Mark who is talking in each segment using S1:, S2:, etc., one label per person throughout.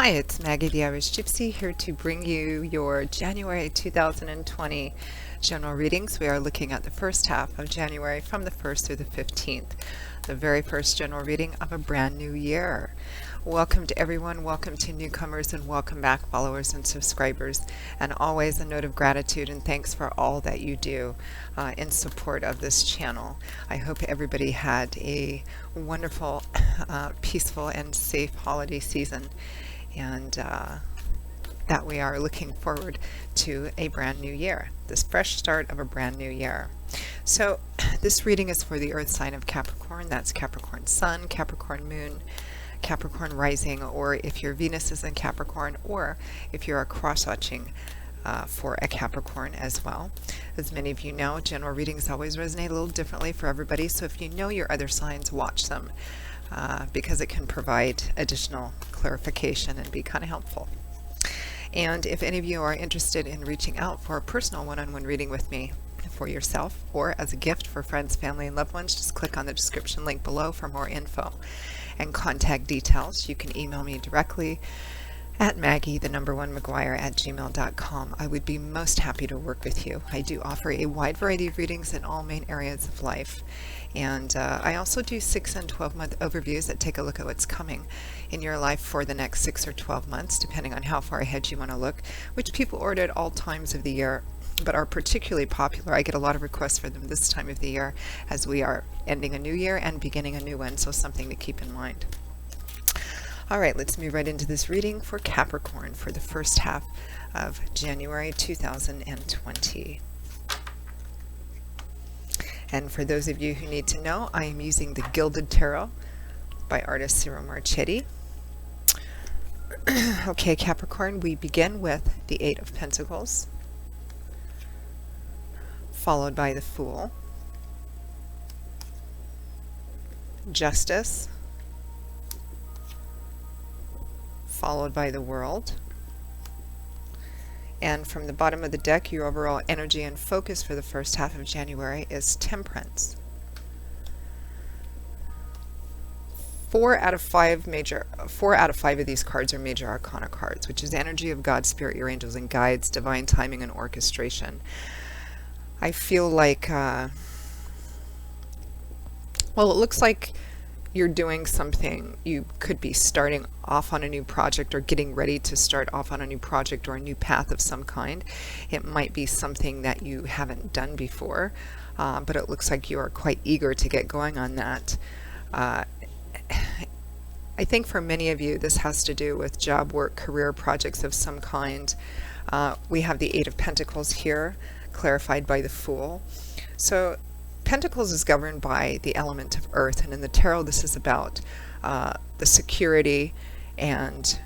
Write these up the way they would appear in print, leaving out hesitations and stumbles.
S1: Hi, it's Maggie the Irish Gypsy here to bring you your January 2020 general readings. We are looking at the first half of January from the 1st through the 15th, the very first general reading of a brand new year. Welcome to everyone, welcome to newcomers, and welcome back followers and subscribers, and always a note of gratitude and thanks for all that you do in support of this channel. I hope everybody had a wonderful, peaceful, and safe holiday season, and that we are looking forward to a brand new year, this fresh start of a brand new year. So this reading is for the earth sign of Capricorn. That's Capricorn Sun, Capricorn Moon, Capricorn Rising, or if your Venus is in Capricorn, or if you're a cross-watching for a Capricorn as well. As many of you know, general readings always resonate a little differently for everybody, so if you know your other signs, watch them because it can provide additional clarification and be kind of helpful. And if any of you are interested in reaching out for a personal one-on-one reading with me for yourself or as a gift for friends, family, and loved ones, just click on the description link below for more info and contact details. You can email me directly at Maggie1McGuire@gmail.com. I would be most happy to work with you. I do offer a wide variety of readings in all main areas of life. And I also do 6 and 12-month overviews that take a look at what's coming in your life for the next 6 or 12 months, depending on how far ahead you want to look, which people order at all times of the year, but are particularly popular. I get a lot of requests for them this time of the year as we are ending a new year and beginning a new one, so something to keep in mind. All right, let's move right into this reading for Capricorn for the first half of January 2020. And for those of you who need to know, I am using the Gilded Tarot by artist Ciro Marchetti. Okay, Capricorn, we begin with the 8 of Pentacles, followed by the Fool, Justice, followed by the World. And from the bottom of the deck, your overall energy and focus for the first half of January is Temperance. 4 out of 5 of these cards are major arcana cards, which is energy of God, spirit, your angels and guides, divine timing and orchestration. I feel like, well, it looks like you're doing something. You could be starting off on a new project or getting ready to start off on a new project or a new path of some kind. It might be something that you haven't done before, but it looks like you are quite eager to get going on that. I think for many of you this has to do with job, work, career, projects of some kind. We have the 8 of Pentacles here, clarified by the Fool. So Pentacles is governed by the element of earth, and in the tarot this is about the security and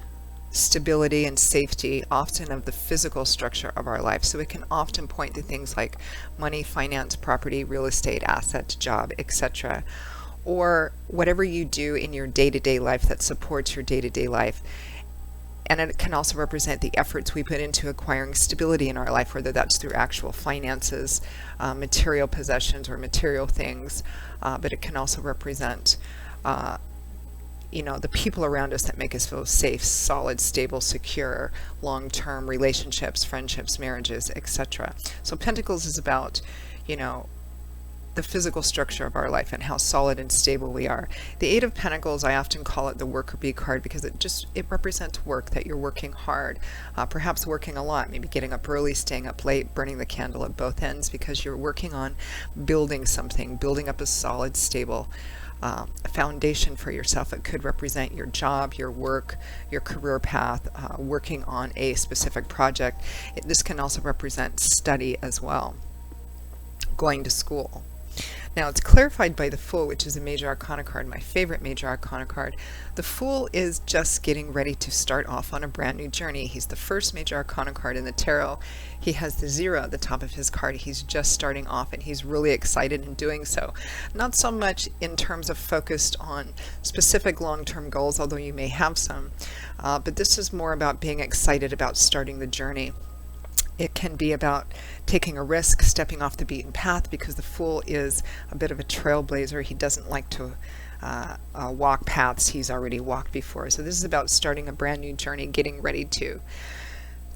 S1: stability and safety, often of the physical structure of our life. So it can often point to things like money, finance, property, real estate, asset, job, etc. Or whatever you do in your day-to-day life that supports your day-to-day life. And it can also represent the efforts we put into acquiring stability in our life, whether that's through actual finances, material possessions, or material things. But it can also represent, the people around us that make us feel safe, solid, stable, secure, long-term relationships, friendships, marriages, etc. So Pentacles is about, the physical structure of our life and how solid and stable we are. The 8 of Pentacles, I often call it the worker bee card because it represents work, that you're working hard, perhaps working a lot, maybe getting up early, staying up late, burning the candle at both ends because you're working on building something, building up a solid, stable foundation for yourself. It could represent your job, your work, your career path, working on a specific project. This can also represent study as well, going to school. Now it's clarified by the Fool, which is a major arcana card, my favorite major arcana card. The Fool is just getting ready to start off on a brand new journey. He's the first major arcana card in the tarot. He has the 0 at the top of his card. He's just starting off and he's really excited in doing so. Not so much in terms of focused on specific long-term goals, although you may have some, but this is more about being excited about starting the journey. It can be about taking a risk, stepping off the beaten path, because the Fool is a bit of a trailblazer. He doesn't like to walk paths he's already walked before. So this is about starting a brand new journey, getting ready to.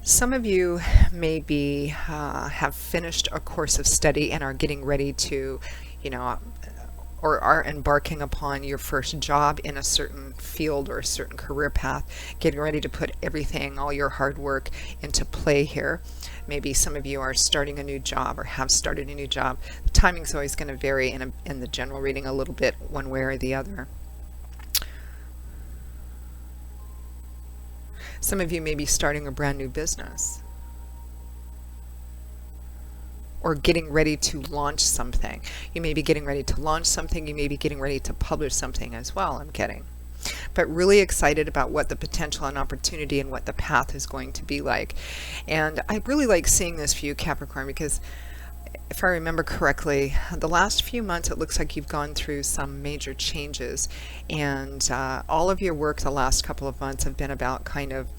S1: Some of you maybe have finished a course of study and are getting ready to, you know, or are embarking upon your first job in a certain field or a certain career path, getting ready to put everything, all your hard work into play here. Maybe some of you are starting a new job or have started a new job. The timing's always going to vary in the general reading a little bit one way or the other. Some of you may be starting a brand new business or getting ready to launch something. You may be getting ready to launch something. You may be getting ready to publish something as well, I'm getting. But really excited about what the potential and opportunity and what the path is going to be like. And I really like seeing this for you, Capricorn, because if I remember correctly, the last few months it looks like you've gone through some major changes, and all of your work the last couple of months have been about kind of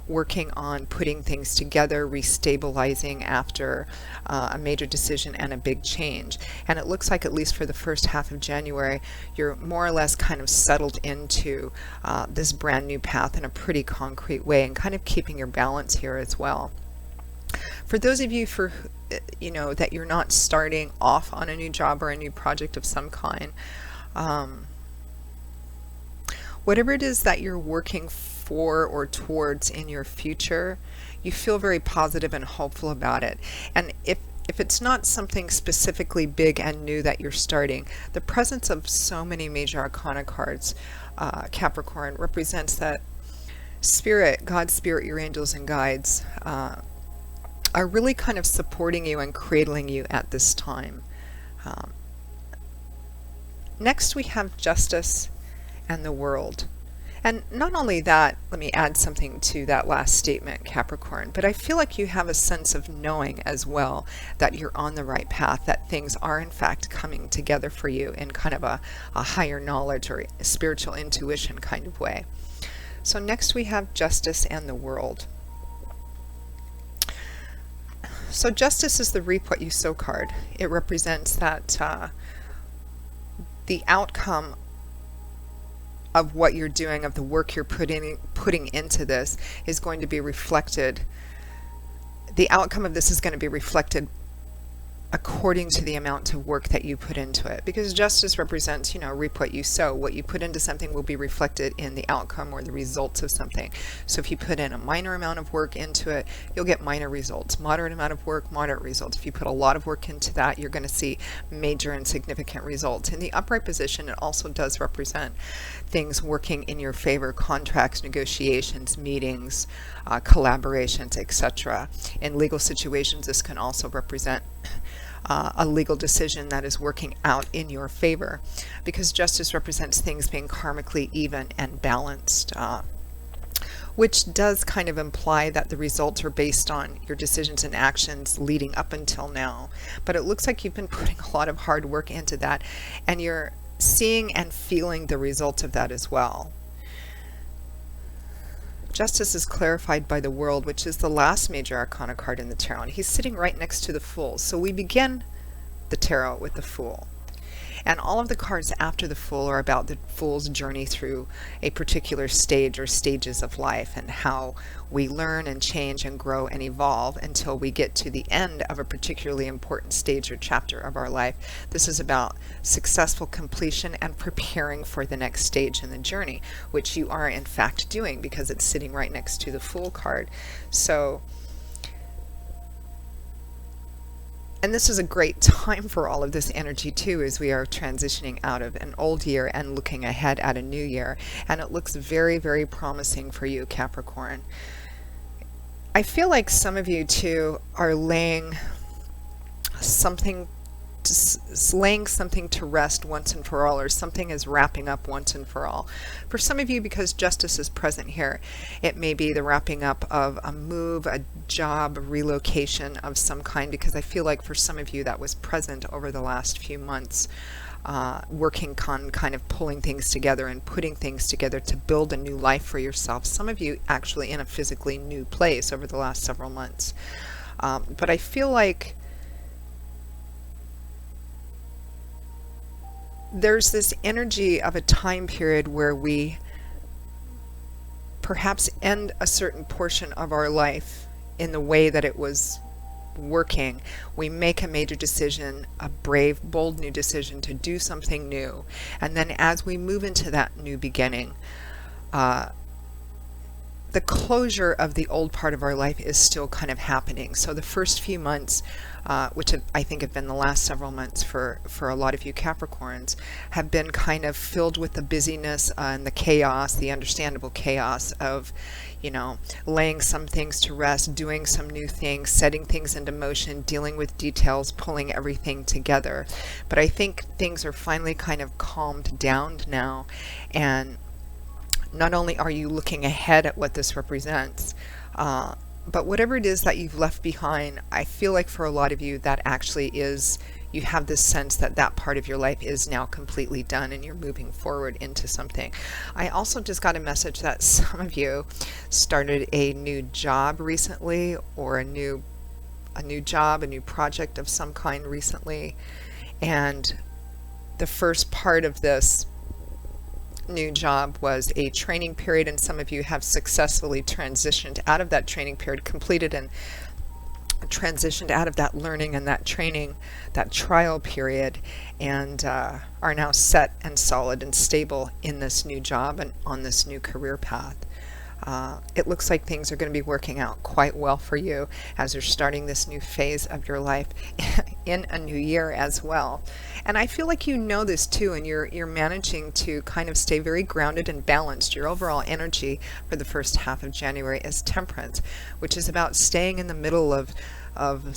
S1: working on putting things together, restabilizing after a major decision and a big change. And it looks like, at least for the first half of January, you're more or less kind of settled into this brand new path in a pretty concrete way, and kind of keeping your balance here as well. For those of you that you're not starting off on a new job or a new project of some kind, whatever it is that you're working for or towards in your future, you feel very positive and hopeful about it. And if it's not something specifically big and new that you're starting, the presence of so many major arcana cards, Capricorn, represents that Spirit, God's Spirit, your angels and guides, are really kind of supporting you and cradling you at this time. Next we have Justice and the World. And not only that, let me add something to that last statement, Capricorn, but I feel like you have a sense of knowing as well that you're on the right path, that things are in fact coming together for you in kind of a higher knowledge or spiritual intuition kind of way. So next we have Justice and the World. So Justice is the Reap What You Sow card. It represents that the outcome of what you're doing, of the work you're putting into this, is going to be reflected. The outcome of this is going to be reflected according to the amount of work that you put into it, because justice represents, reap what you sow. What you put into something will be reflected in the outcome or the results of something. So if you put in a minor amount of work into it, you'll get minor results. Moderate amount of work, moderate results. If you put a lot of work into that, you're going to see major and significant results. In the upright position, it also does represent things working in your favor: contracts, negotiations, meetings, collaborations, etc. In legal situations, this can also represent a legal decision that is working out in your favor, because justice represents things being karmically even and balanced, which does kind of imply that the results are based on your decisions and actions leading up until now. But it looks like you've been putting a lot of hard work into that, and you're seeing and feeling the results of that as well. Justice is clarified by the World, which is the last major arcana card in the tarot, and he's sitting right next to the Fool. So we begin the tarot with the Fool. And all of the cards after the Fool are about the Fool's journey through a particular stage or stages of life, and how we learn and change and grow and evolve until we get to the end of a particularly important stage or chapter of our life. This is about successful completion and preparing for the next stage in the journey, which you are in fact doing, because it's sitting right next to the Fool card. And this is a great time for all of this energy too, as we are transitioning out of an old year and looking ahead at a new year. And it looks very, very promising for you, Capricorn. I feel like some of you too are laying something to rest once and for all, or something is wrapping up once and for all. For some of you, because justice is present here, it may be the wrapping up of a move, a job, relocation of some kind, because I feel like for some of you that was present over the last few months, working on kind of pulling things together and putting things together to build a new life for yourself. Some of you actually in a physically new place over the last several months. But I feel like there's this energy of a time period where we perhaps end a certain portion of our life in the way that it was working. We make a major decision, a brave, bold new decision to do something new. And then as we move into that new beginning, the closure of the old part of our life is still kind of happening. So the first few months, which I think have been the last several months for a lot of you Capricorns, have been kind of filled with the busyness and the chaos, the understandable chaos of, you know, laying some things to rest, doing some new things, setting things into motion, dealing with details, pulling everything together. But I think things are finally kind of calmed down now, and not only are you looking ahead at what this represents, but whatever it is that you've left behind, I feel like for a lot of you that actually is, you have this sense that that part of your life is now completely done and you're moving forward into something. I also just got a message that some of you started a new job recently, or a new job, a new project of some kind recently, and the first part of this new job was a training period, and some of you have successfully transitioned out of that training period, completed and transitioned out of that learning and that training, that trial period, and are now set and solid and stable in this new job and on this new career path. It looks like things are going to be working out quite well for you as you're starting this new phase of your life in a new year as well. And I feel like you know this too, and you're managing to kind of stay very grounded and balanced. Your overall energy for the first half of January is temperance, which is about staying in the middle of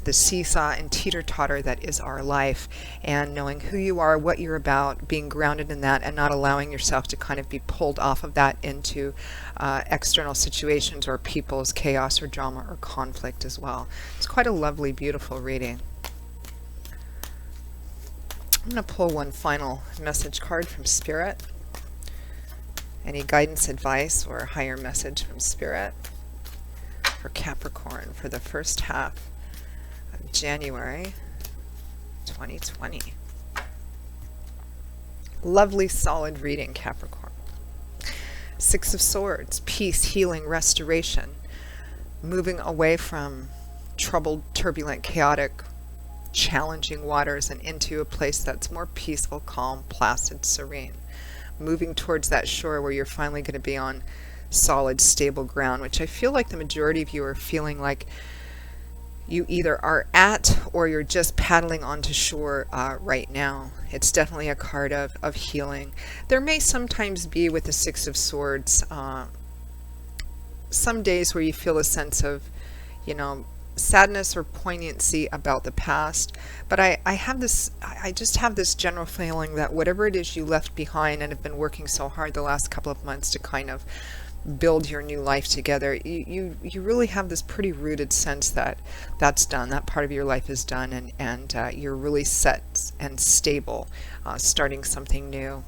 S1: the seesaw and teeter-totter that is our life, and knowing who you are, what you're about, being grounded in that, and not allowing yourself to kind of be pulled off of that into external situations or people's chaos or drama or conflict as well. It's quite a lovely, beautiful reading. I'm going to pull one final message card from Spirit. Any guidance, advice, or higher message from Spirit for Capricorn for the first half of January 2020. Lovely, solid reading, Capricorn. Six of Swords, peace, healing, restoration, moving away from troubled, turbulent, chaotic, challenging waters and into a place that's more peaceful, calm, placid, serene. Moving towards that shore where you're finally going to be on solid, stable ground, which I feel like the majority of you are feeling like you either are at or you're just paddling onto shore right now. It's definitely a card of healing. There may sometimes be, with the Six of Swords, some days where you feel a sense of, you know, sadness or poignancy about the past, but I just have this general feeling that whatever it is you left behind and have been working so hard the last couple of months to kind of build your new life together, you really have this pretty rooted sense that that's done, that part of your life is done, and you're really set and stable, starting something new.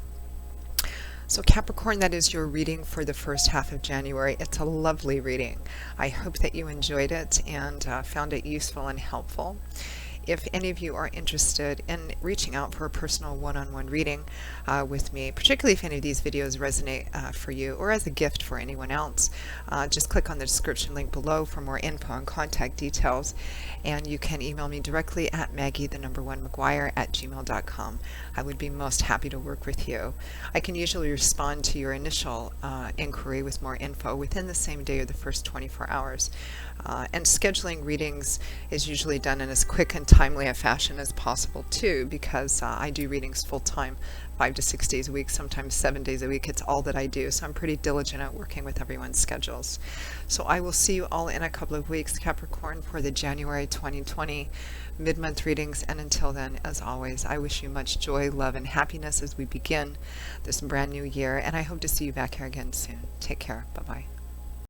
S1: So Capricorn, that is your reading for the first half of January. It's a lovely reading. I hope that you enjoyed it and found it useful and helpful. If any of you are interested in reaching out for a personal one-on-one reading with me, particularly if any of these videos resonate for you or as a gift for anyone else, just click on the description link below for more info and contact details. And you can email me directly at Maggie1McGuire@gmail.com. I would be most happy to work with you. I can usually respond to your initial inquiry with more info within the same day or the first 24 hours. And scheduling readings is usually done in as quick and timely a fashion as possible too, because I do readings full-time, 5 to 6 days a week, sometimes 7 days a week. It's all that I do, so I'm pretty diligent at working with everyone's schedules. So I will see you all in a couple of weeks, Capricorn, for the January 2020 mid-month readings, and until then, as always, I wish you much joy, love, and happiness as we begin this brand new year, and I hope to see you back here again soon. Take care. Bye-bye.